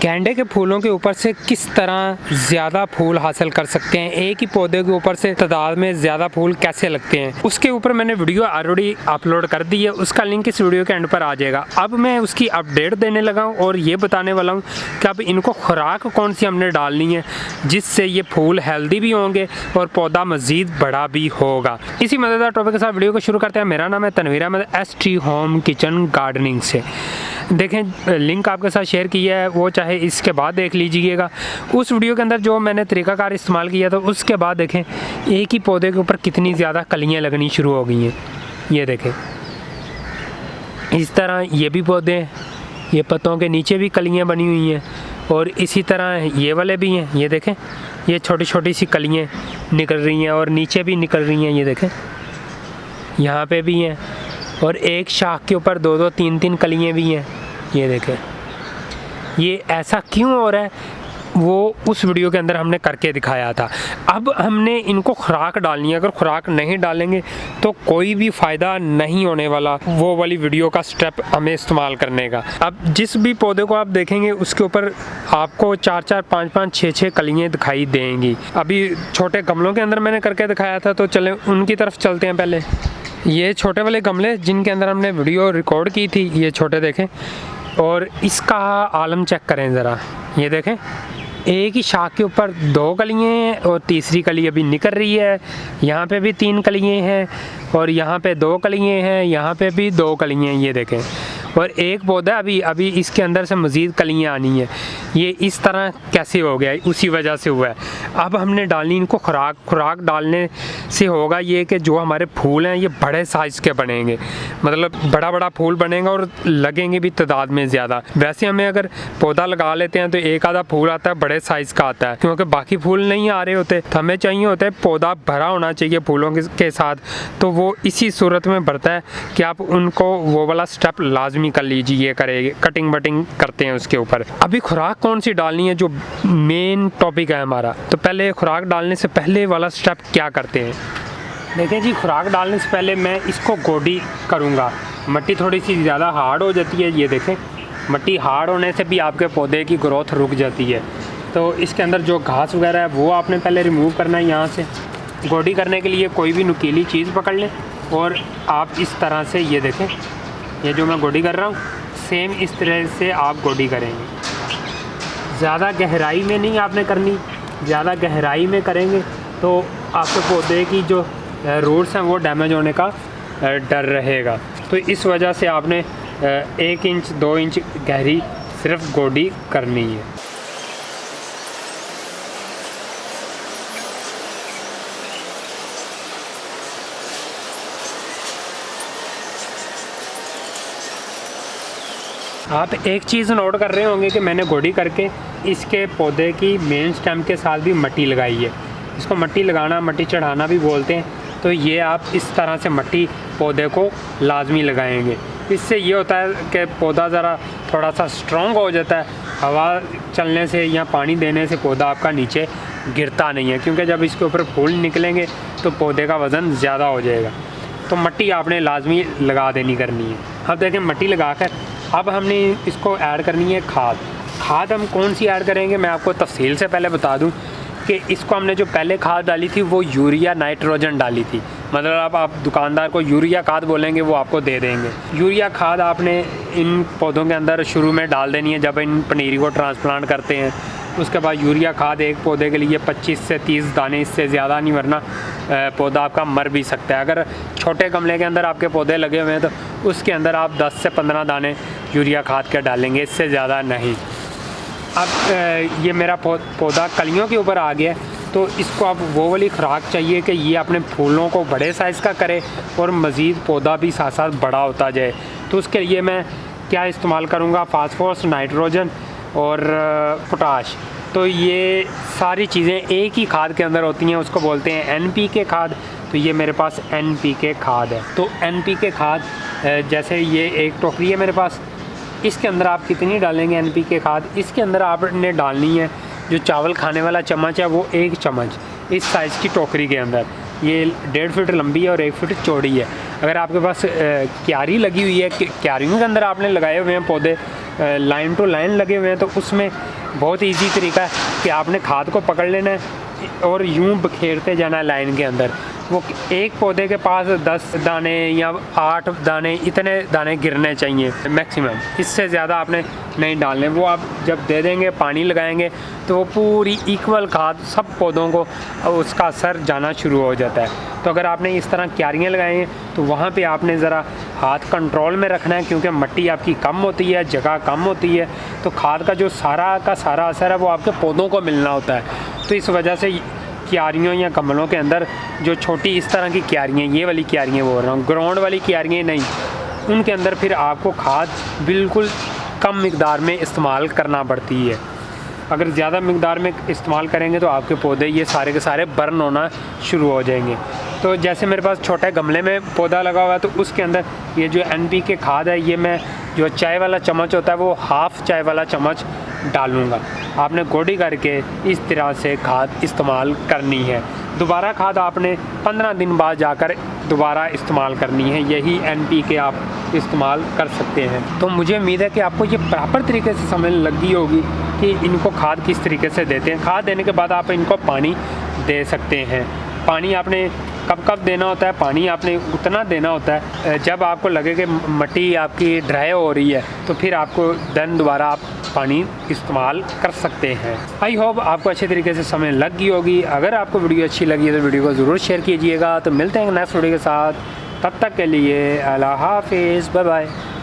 गेंदे के फूलों के ऊपर से किस तरह ज़्यादा फूल हासिल कर सकते हैं, एक ही पौधे के ऊपर से तादाद में ज़्यादा फूल कैसे लगते हैं, उसके ऊपर मैंने वीडियो ऑलरेडी अपलोड कर दी है। उसका लिंक इस वीडियो के एंड पर आ जाएगा। अब मैं उसकी अपडेट देने लगा हूँ और ये बताने वाला हूँ कि अब इनको खुराक कौन सी हमने डालनी है जिससे ये फूल हेल्दी भी होंगे और पौधा मज़ीद बड़ा भी होगा। इसी मज़ेदार टॉपिक के साथ वीडियो को शुरू करते हैं। मेरा नाम है Tanveer Ahmed, ST home kitchen gardening से। देखें, लिंक आपके साथ शेयर किया है, वो चाहे इसके बाद देख लीजिएगा। उस वीडियो के अंदर जो मैंने तरीक़ाकार इस्तेमाल किया था उसके बाद देखें एक ही पौधे के ऊपर कितनी ज़्यादा कलियाँ लगनी शुरू हो गई हैं। ये देखें, इस तरह ये भी पौधे, ये पत्तों के नीचे भी कलियाँ बनी हुई हैं और इसी तरह ये वाले भी हैं। ये देखें, ये छोटी छोटी सी कलियाँ निकल रही हैं और नीचे भी निकल रही हैं। ये देखें, यहाँ पे भी हैं और एक शाख के ऊपर 2-2 3-3 कलियाँ भी हैं। ये देखें, ये ऐसा क्यों हो रहा है वो उस वीडियो के अंदर हमने करके दिखाया था। अब हमने इनको खुराक डालनी है। अगर खुराक नहीं डालेंगे तो कोई भी फ़ायदा नहीं होने वाला वो वाली वीडियो का स्टेप हमें इस्तेमाल करने का। अब जिस भी पौधे को आप देखेंगे उसके ऊपर आपको 4-4 5-5 6-6 कलियाँ दिखाई देंगी। अभी छोटे गमलों के अंदर मैंने करके दिखाया था, तो चलें उनकी तरफ चलते हैं। पहले ये छोटे वाले गमले जिनके अंदर हमने वीडियो रिकॉर्ड की थी, ये छोटे देखें और इसका आलम चेक करें ज़रा। ये देखें, एक ही शाख के ऊपर 2 कलियाँ हैं और तीसरी कली अभी निकल रही है। यहाँ पे भी 3 कलियाँ हैं और यहाँ पे 2 कलियाँ हैं, यहाँ पे भी 2 कलियाँ हैं। ये देखें, और एक पौधा अभी इसके अंदर से मज़ीद कलियाँ आनी है। ये इस तरह कैसे हो गया, उसी वजह से हुआ है। अब हमने डालनी इनको खुराक डालने से होगा ये कि जो हमारे फूल हैं ये बड़े साइज़ के बनेंगे, मतलब बड़ा फूल बनेगा और लगेंगे भी तादाद में ज़्यादा। वैसे हमें अगर पौधा लगा लेते हैं तो एक आधा फूल आता है बड़े साइज़ का आता है, क्योंकि बाकी फूल नहीं आ रहे होते। तो हमें चाहिए होता है पौधा भरा होना चाहिए फूलों के साथ, तो वो इसी सूरत में बढ़ता है कि आप उनको वो वाला स्टेप लाजमी कर लीजिए। ये करेंगे, कटिंग बटिंग करते हैं उसके ऊपर। अभी खुराक कौन सी डालनी है जो मेन टॉपिक है हमारा। तो पहले खुराक डालने से पहले वाला स्टेप क्या करते हैं, देखिए जी। खुराक डालने से पहले मैं इसको गोडी करूँगा। मिट्टी थोड़ी सी ज़्यादा हार्ड हो जाती है। ये देखें, मिट्टी हार्ड होने से भी आपके पौधे की ग्रोथ रुक जाती है। तो इसके अंदर जो घास वगैरह है वो आपने पहले रिमूव करना है। यहाँ से गोडी करने के लिए कोई भी नुकीली चीज़ पकड़ लें और आप इस तरह से, ये देखें, ये जो मैं गोडी कर रहा हूँ सेम इस तरह से आप गोडी करेंगे। ज़्यादा गहराई में नहीं आपने करनी, ज़्यादा गहराई में करेंगे तो आपके पौधे की जो रूट्स हैं वो डैमेज होने का डर रहेगा। तो इस वजह से आपने 1 इंच 2 इंच गहरी सिर्फ गोडी करनी है। आप एक चीज़ नोट कर रहे होंगे कि मैंने गोडी करके इसके पौधे की मेन स्टेम के साथ भी मट्टी लगाई है। इसको मट्टी लगाना, मट्टी चढ़ाना भी बोलते हैं। तो ये आप इस तरह से मट्टी पौधे को लाजमी लगाएंगे। इससे ये होता है कि पौधा ज़रा थोड़ा सा स्ट्रॉन्ग हो जाता है। हवा चलने से या पानी देने से पौधा आपका नीचे गिरता नहीं है, क्योंकि जब इसके ऊपर फूल निकलेंगे तो पौधे का वज़न ज़्यादा हो जाएगा। तो मट्टी आपने लाजमी लगा देनी करनी है। अब देखें, मट्टी लगाकर अब हमने इसको ऐड करनी है खाद हम कौन सी ऐड करेंगे मैं आपको तफसील से पहले बता दूं कि इसको हमने जो पहले खाद डाली थी वो यूरिया नाइट्रोजन डाली थी। मतलब अब आप दुकानदार को यूरिया खाद बोलेंगे वो आपको दे देंगे। यूरिया खाद आपने इन पौधों के अंदर शुरू में डाल देनी है जब इन पनीरी को ट्रांसप्लांट करते हैं। उसके बाद यूरिया खाद एक पौधे के लिए 25 से 30 दाने, इससे ज़्यादा नहीं, वरना पौधा आपका मर भी सकता है। अगर छोटे गमले के अंदर आपके पौधे लगे हुए हैं तो उसके अंदर आप 10 से 15 दाने यूरिया खाद के डालेंगे, इससे ज़्यादा नहीं। अब ये मेरा पौधा कलियों के ऊपर आ गया, तो इसको अब वो वाली खुराक चाहिए कि ये अपने फूलों को बड़े साइज़ का करे और मज़ीद पौधा भी साथ साथ बड़ा होता जाए। तो उसके लिए मैं क्या इस्तेमाल करूँगा, फास्फोरस, नाइट्रोजन और पोटाश। तो ये सारी चीज़ें एक ही खाद के अंदर होती हैं, उसको बोलते हैं NPK खाद। तो ये मेरे पास NPK खाद है। तो NPK खाद जैसे ये एक टोकरी है मेरे पास, इसके अंदर आप कितनी डालेंगे NPK खाद, इसके अंदर आपने डालनी है जो चावल खाने वाला चम्मच है वो 1 चम्मच इस साइज़ की टोकरी के अंदर। ये 1.5 फीट लंबी है और 1 फीट चौड़ी है। अगर आपके पास क्यारी लगी हुई है, क्यारियों के अंदर आपने लगाए हुए हैं पौधे, लाइन टू लाइन लगे हुए हैं, तो उसमें बहुत इजी तरीका है कि आपने खाद को पकड़ लेना है और यूं बखेरते जाना है लाइन के अंदर। वो एक पौधे के पास 10 दाने या 8 दाने, इतने दाने गिरने चाहिए मैक्सिमम, इससे ज़्यादा आपने नहीं डालने। वो आप जब दे देंगे, पानी लगाएंगे, तो वो पूरी इक्वल खाद सब पौधों को उसका असर जाना शुरू हो जाता है। तो अगर आपने इस तरह क्यारियाँ लगाई हैं तो वहाँ पे आपने ज़रा हाथ कंट्रोल में रखना है, क्योंकि मिट्टी आपकी कम होती है, जगह कम होती है, तो खाद का जो सारा का सारा असर है वो आपके पौधों को मिलना होता है। तो इस वजह से क्यारियों या गमलों के अंदर जो छोटी इस तरह की क्यारियाँ, ये वाली क्यारियाँ बोल रहा हूँ, ग्राउंड वाली क्यारियाँ नहीं, उनके अंदर फिर आपको खाद बिल्कुल कम मिकदार में इस्तेमाल करना पड़ती है। अगर ज़्यादा मिकदार में इस्तेमाल करेंगे तो आपके पौधे ये सारे के सारे बर्न होना शुरू हो जाएंगे। तो जैसे मेरे पास छोटे गमले में पौधा लगा हुआ है, तो उसके अंदर ये जो NPK खाद है, ये मैं जो चाय वाला चम्मच होता है वो हाफ़ चाय वाला चम्मच डालूँगा। आपने गोडी करके इस तरह से खाद इस्तेमाल करनी है। दोबारा खाद आपने 15 दिन बाद जाकर दोबारा इस्तेमाल करनी है। यही NPK आप इस्तेमाल कर सकते हैं। तो मुझे उम्मीद है कि आपको ये प्रॉपर तरीके से समझ लग गई होगी कि इनको खाद किस तरीके से देते हैं। खाद देने के बाद आप इनको पानी दे सकते हैं। पानी आपने कब कब देना होता है, पानी आपने उतना देना होता है जब आपको लगे कि मिट्टी आपकी ड्राई हो रही है, तो फिर आपको देन दोबारा आप पानी इस्तेमाल कर सकते हैं। आई होप आपको अच्छे तरीके से समझ लग गई होगी। अगर आपको वीडियो अच्छी लगी है तो वीडियो को ज़रूर शेयर कीजिएगा। तो मिलते हैं नेक्स्ट वीडियो के साथ, तब तक के लिए अल्लाह हाफिज़, बाय बाय।